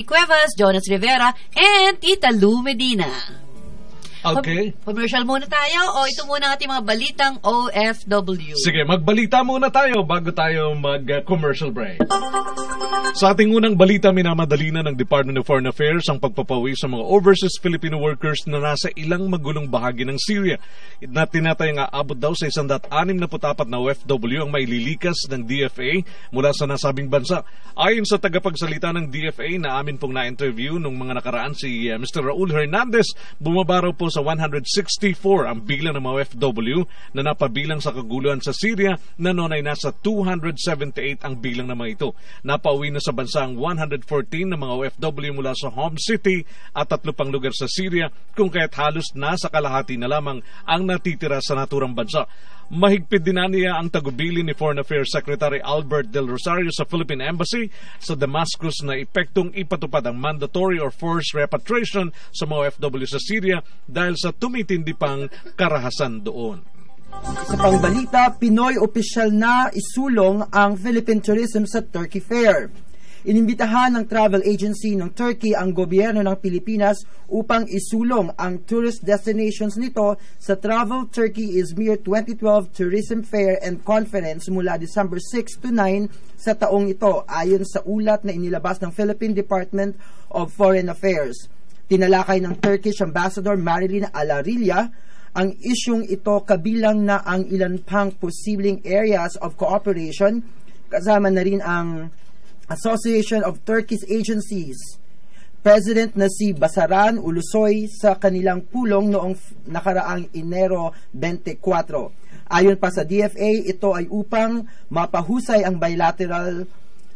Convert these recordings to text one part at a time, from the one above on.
Cuevas, Jonas Rivera, and Tita Lou Medina. Okay. Commercial muna tayo o ito muna ang ating mga balitang OFW? Sige, magbalita muna tayo bago tayo mag-commercial break. Sa ating unang balita, minamadali na ng Department of Foreign Affairs ang pagpapawi sa mga overseas Filipino workers na nasa ilang magulong bahagi ng Syria na tinatayang aabot daw sa 164 na OFW ang maililikas ng DFA mula sa nasabing bansa. Ayon sa tagapagsalita ng DFA na amin pong na-interview nung mga nakaraan si Mr. Raul Hernandez, bumaba raw po sa 164 ang bilang ng mga OFW na napabilang sa kaguluhan sa Syria na noon ay nasa 278 ang bilang ng mga ito. Napauwi na sa bansa ang 114 na mga OFW mula sa home city at 3 pang lugar sa Syria, kung kaya't halos nasa kalahati na lamang ang natitira sa naturang bansa. Mahigpit din niya ang tagubili ni Foreign Affairs Secretary Albert Del Rosario sa Philippine Embassy sa Damascus na epektong ipatupad ang mandatory or forced repatriation sa mga OFW sa Syria dahil sa tumitindi pang karahasan doon. Sa pangbalita, Pinoy opisyal na isulong ang Philippine Tourism sa Turkey Fair. Inimbitahan ng travel agency ng Turkey ang gobyerno ng Pilipinas upang isulong ang tourist destinations nito sa Travel Turkey Izmir 2012 Tourism Fair and Conference mula December 6 to 9 sa taong ito, ayon sa ulat na inilabas ng Philippine Department of Foreign Affairs. Tinalakay ng Turkish Ambassador Marilyn Alarilla ang isyung ito, kabilang na ang ilan pang posibleng areas of cooperation, kasama na rin ang Association of Turkish Agencies. President na si Basaran Ulusoy sa kanilang pulong noong nakaraang Enero 24. Ayon pa sa DFA, ito ay upang mapahusay ang bilateral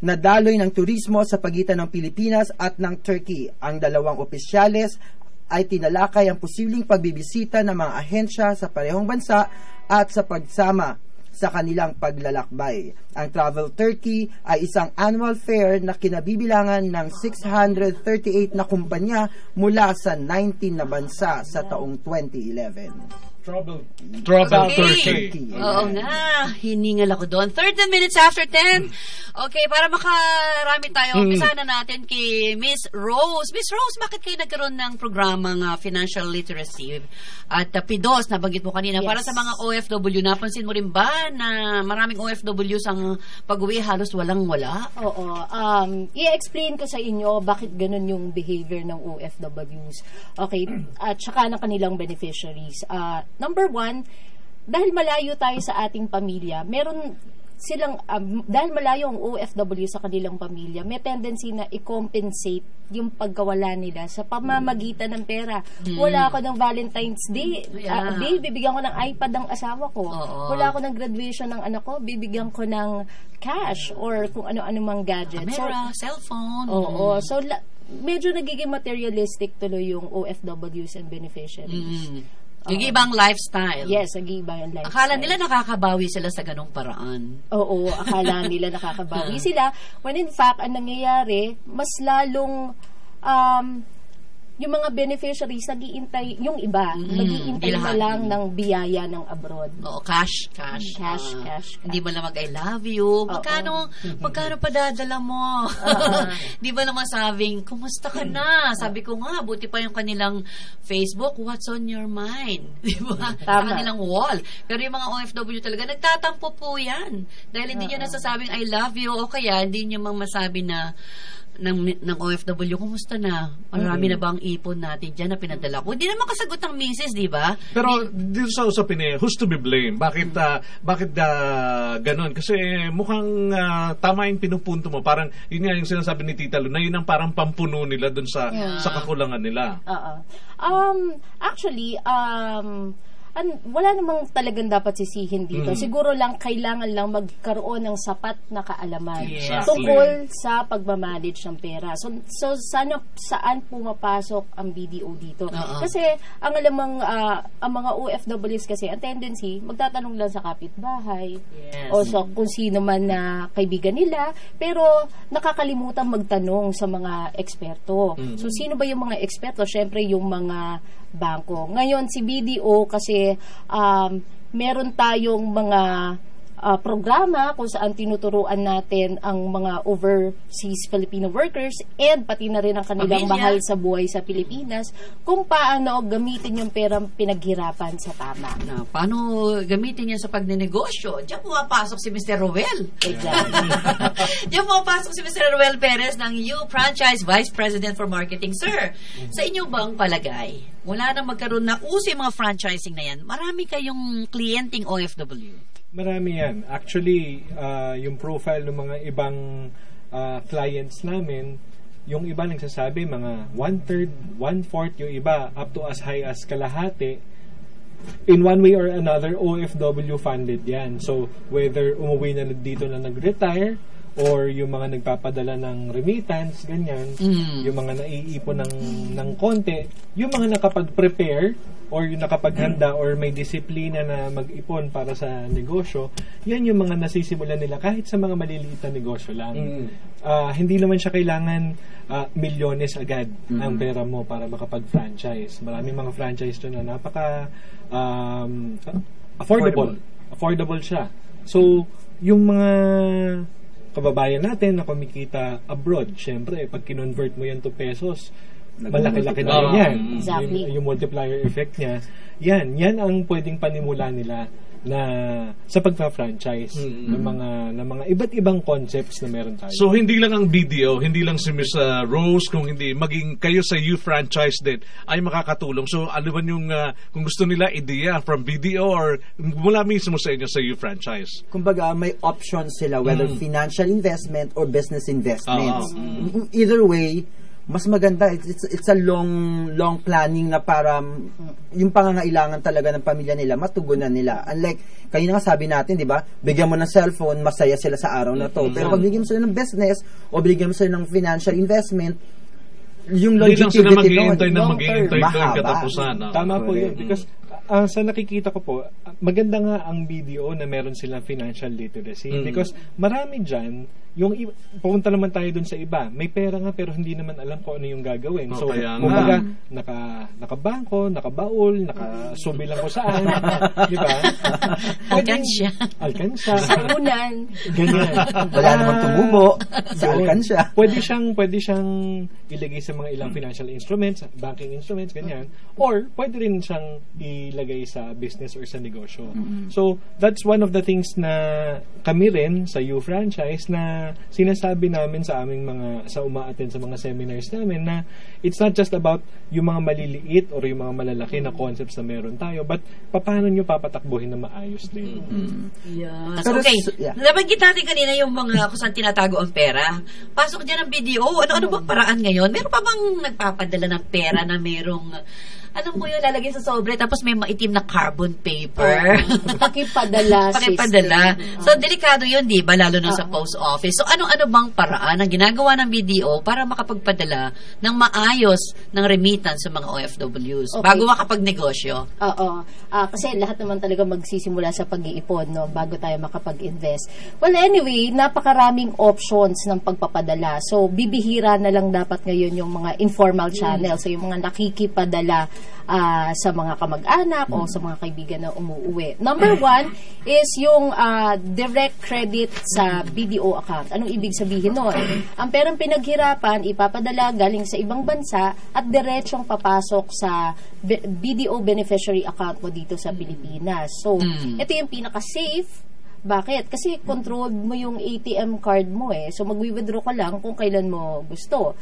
na daloy ng turismo sa pagitan ng Pilipinas at ng Turkey. Ang dalawang opisyales ay tinalakay ang posibleng pagbibisita ng mga ahensya sa parehong bansa at sa pagsama sa kanilang paglalakbay. Ang Travel Turkey ay isang annual fair na kinabibilangan ng 638 na kumpanya mula sa 19 na bansa sa taong 2011. Travel Okay. Turkey. Oo nga, hiningal ako doon. 30 minutes after 10. Okay, para makarami tayo, umpisa na natin kay Miss Rose. Miss Rose, bakit kayo nagkaroon ng programang financial literacy at PIDOS, nabanggit mo kanina, Yes. para sa mga OFW? Napansin mo rin ba na maraming OFWs ang pag-uwi halos walang-wala? Oo. I-explain ko sa inyo bakit ganun yung behavior ng OFWs. Okay. At saka ng kanilang beneficiaries. Number one, dahil malayo tayo sa ating pamilya, meron silang, dahil malayo ang OFW sa kanilang pamilya, may tendency na i-compensate yung pagkawala nila sa pamamagitan ng pera. Wala ako ng Valentine's Day. Day, bibigyan ko ng iPad ng asawa ko. Wala ako ng graduation ng anak ko, bibigyan ko ng cash or kung ano-ano mang gadget. Camera, cellphone. Oo. So, medyo nagiging materialistic tuloy yung OFWs and beneficiaries. Nag-ibang lifestyle. Yes, nag-ibang lifestyle. Akala nila nakakabawi sila sa ganong paraan. Oo, akala nila nakakabawi sila. When in fact, ang nangyayari, mas lalong yung mga beneficiaries nagiintay, yung iba, nagiintay na lang ng biyaya ng abroad. Oo, cash. Cash. Hindi mo lang mag-I love you. Magkano padadala mo? Di ba naman sabing, kumusta ka na? Sabi ko nga, buti pa yung kanilang Facebook, what's on your mind? Di ba? Sa kanilang wall. Pero yung mga OFW talaga, nagtatampo po yan. Dahil hindi nyo nasasabing I love you, o kaya hindi nyo mang masabi na ng OFW, kumusta na? Marami na ba ang ipon natin dyan na pinadala ko? Hindi naman kasagot ng misis, di ba? Pero dito sa usapin who's to be blamed? Bakit ganon? Kasi mukhang tama yung pinupunto mo. Parang yun nga yung sinasabi ni Tita Lu, na yun ang parang pampuno nila dun sa kakulangan nila. Actually, wala namang talagang dapat sisihin dito. Siguro lang kailangan lang magkaroon ng sapat na kaalaman tungkol sa pagmamanage ng pera. So saan pumapasok ang BDO dito? Kasi ang mga OFWs kasi ang tendency magtatanong lang sa kapitbahay o sa kung sino man na kaibigan nila, pero nakakalimutan magtanong sa mga eksperto. So sino ba yung mga eksperto? Syempre yung mga bangko. Ngayon si BDO kasi meron tayong mga programa kung saan tinuturuan natin ang mga overseas Filipino workers and pati na rin ang kanilang Pamilya. mahal sa buhay sa Pilipinas kung paano gamitin yung perang pinaghirapan sa tama. Na, paano gamitin yan sa pagnenegosyo? Diyan pumapasok si Mr. Roel. Exactly. Diyan pumapasok si Mr. Roel Perez ng U Franchise Vice President for Marketing. Sir, sa inyo bang palagay, wala nang magkaroon na uso yung mga franchising na yan, marami kayong klienteng OFW? Marami yan. Actually, yung profile ng mga ibang clients namin, yung iba nagsasabi, mga 1/3, 1/4, yung iba, up to as high as kalahati, in one way or another, OFW funded yan. So, whether umuwi na dito na nag-retire, or yung mga nagpapadala ng remittance, ganyan, yung mga naiipon ng konti, yung mga nakapag-prepare, or yung nakapaghanda or may disiplina na mag-ipon para sa negosyo, yan yung mga nasisimulan nila kahit sa mga maliliit na negosyo lang. Hindi naman siya kailangan milyones agad ang pera mo para makapag-franchise. Maraming mga franchise doon na napaka affordable siya. So, yung mga kababayan natin na kumikita abroad, syempre, pag kinonvert mo yan to pesos, malaki-laki na rin yan. Exactly. Yung multiplier effect niya, yan ang pwedeng panimula nila na sa pagpa-franchise ng mga iba't ibang concepts na meron tayo. So, hindi lang ang BDO, hindi lang si Miss Rose, kung hindi, maging kayo sa youth franchise din ay makakatulong. So, ano ba yung, kung gusto nila, ideya from BDO or mula mismo sa inyo sa youth franchise? Kumbaga, may options sila, whether financial investment or business investments. Either way, mas maganda. It's a long planning na para yung pangangailangan talaga ng pamilya nila, matugunan nila. Unlike, kanina nga sabi natin, di ba, bigyan mo ng cellphone, masaya sila sa araw na to. Pero pag bigyan mo sila ng business o bigyan mo sila ng financial investment, yung longevity nun, mag-iintay mahaba. katapusan. Tama po yun. Because sa nakikita ko po, maganda nga ang BDO na meron silang financial literacy. Because marami dyan, pupunta naman tayo dun sa iba. May pera nga pero hindi naman alam kung ano yung gagawin. So, kumbaga, nakabangko, nakabaul, nakasubi lang ko saan. Di ba? Alkansya. Sakunan. Ganyan. Wala namang tumubo sa alkansya. Pwede siyang ilagay sa mga ilang financial instruments, banking instruments, ganyan. Or, pwede rin siyang ilagay sa business or sa negosyo. So, that's one of the things na kami rin sa U Franchise na sinasabi namin sa aming sa uma-attend sa mga seminars namin na it's not just about yung mga maliliit or yung mga malalaki na concepts na meron tayo, but paano nyo papatakbuhin na maayos din. Yes. Pero, Okay. yeah. Nabanggit natin kanina yung mga kung saan tinatago ang pera. Pasok dyan ang BDO. Ano bang paraan ngayon? Meron pa bang nagpapadala ng pera na merong alam mo yun, lalagay sa sobre, tapos may maitim na carbon paper. Pakipadala. So, delikado yun, di ba? Lalo na sa post office. So, ano-ano bang paraan ang ginagawa ng BDO para makapagpadala ng maayos ng remittance sa mga OFWs bago makapagnegosyo? Oo. Kasi lahat naman talaga magsisimula sa pag-iipon, no, bago tayo makapag-invest. Well, anyway, napakaraming options ng pagpapadala. So, bibihira na lang dapat ngayon yung mga informal channels. So, yung mga nakikipadala sa mga kamag-anak o sa mga kaibigan na umuuwi. Number one is yung direct credit sa BDO account. Anong ibig sabihin nun? Ang perang pinaghirapan, ipapadala galing sa ibang bansa at diretsyong papasok sa BDO beneficiary account mo dito sa Pilipinas. So, ito yung pinaka-safe. Bakit? Kasi controlled mo yung ATM card mo eh. So, mag-withdraw ka lang kung kailan mo gusto.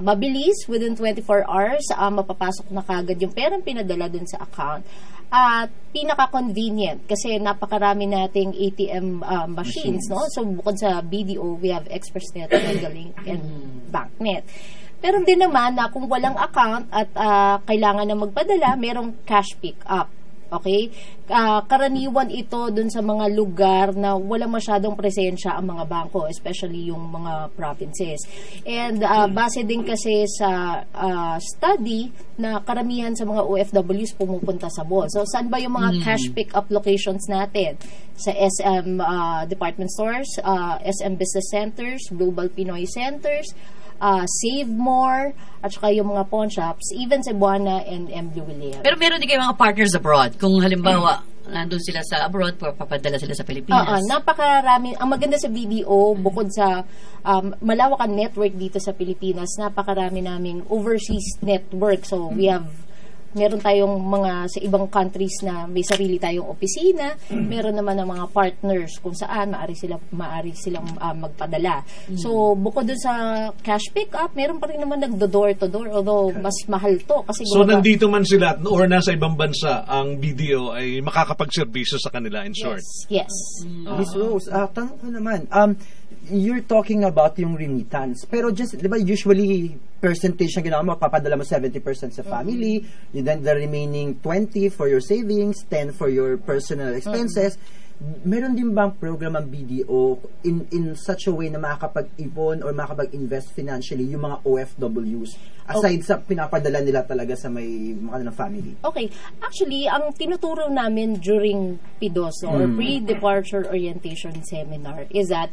Mabilis, within 24 hours, mapapasok na kagad yung perang pinadala dun sa account. At pinaka-convenient kasi napakarami nating ATM machines, no? So, bukod sa BDO, we have ExpressNet, Megalink, and BankNet. Pero din naman na kung walang account at kailangan na magpadala, merong cash pick-up. Okay? Karaniwan ito dun sa mga lugar na wala masyadong presensya ang mga bangko, especially yung mga provinces. And base din kasi sa study na karamihan sa mga OFWs pumupunta sa mall. So, saan ba yung mga cash pick-up locations natin? Sa SM department stores, SM business centers, Global Pinoy centers, Save More, at saka yung mga pawn shops, even sa Buana and M. William. Pero meron din kayo mga partners abroad. Kung halimbawa, nandun sila sa abroad, papadala sila sa Pilipinas. Napakarami. Ang maganda sa BDO, bukod sa malawak ang network dito sa Pilipinas, napakarami naming overseas network. So, meron tayong mga sa ibang countries na may sarili tayong opisina, meron naman ng mga partners kung saan maaari silang magpadala. So, bukod dun sa cash pick-up, meron pa rin naman nagdo-door to door, although mas mahal to. Kasi So, nandito man sila or nasa ibang bansa, ang BDO ay makakapagserbisyo sa kanila, in short. Yes. Miss Rose, tanong ko naman, you're talking about yung remittance. Pero just, di ba, usually, percentage na ginawa mo, papadala mo 70% sa family, then the remaining 20 for your savings, 10 for your personal expenses. Meron din bang program ang BDO in such a way na makakapag-ipon or makakapag-invest financially yung mga OFWs aside sa pinapadala nila talaga sa may mga ng family? Okay. Actually, ang tinuturo namin during PIDOS or Pre-Departure Orientation Seminar is that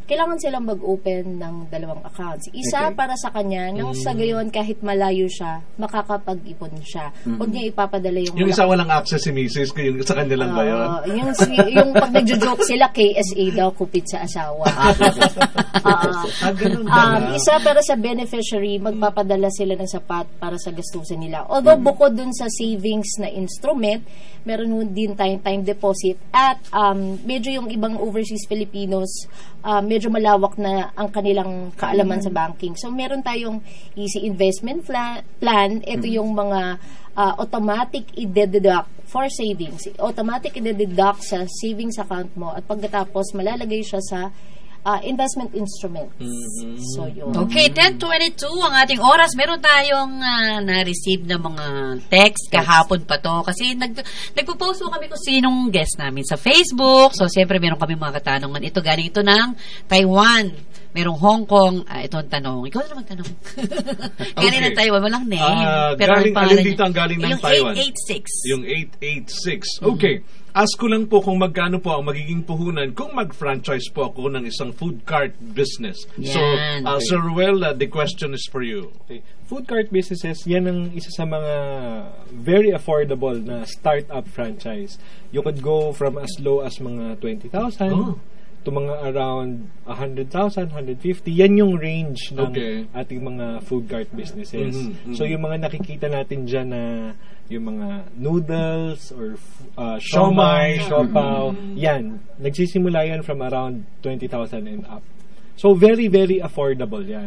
kailangan silang mag-open ng 2 accounts. Isa para sa kanya, nang sa gayon kahit malayo siya, makakapag-ipon siya. Huwag niya ipapadala yung isa walang access si Mrs. Yung sa kanya lang ba yun? yung pag nagjo-joke sila, KSA daw, kupit sa asawa. Isa para sa beneficiary, magpapadala sila ng sapat para sa gastusin nila. Although bukod dun sa savings na instrument, meron din tayong time deposit at medyo yung ibang overseas Filipinos, medyo malawak na ang kanilang kaalaman sa banking. So, meron tayong easy investment plan. Ito yung mga automatic i-deduct for savings. Automatic i-deduct sa savings account mo at pagkatapos malalagay siya sa investment instrument. So, yun. Okay, 10:22 ang ating oras. Meron tayong na-receive na mga text kahapon pa to. Kasi nagpo-post po kami kung sinong guest namin sa Facebook. So, siyempre, meron kami mga katanungan. Ito, galing ito ng Taiwan. Merong Hong Kong. Ito ang tanong. Ikaw na magtanong. Galing ng Taiwan. Walang name. Pero alin dito ang galing ng Taiwan? Yung 886. Yung 886. Okay. Ask ko lang po kung magkano po ang magiging puhunan kung mag-franchise po ako ng isang food cart business. Yan. So, Sir Ruel, the question is for you. Okay. Food cart businesses, yan ang isa sa mga very affordable na startup franchise. You could go from as low as mga 20,000 to mga around 100,000, 150. Yan yung range ng ating mga food cart businesses. So, yung mga nakikita natin dyan na yung mga noodles or siomai, siopaw, yan. Nagsisimula yan from around 20,000 and up. So, very, very affordable yan.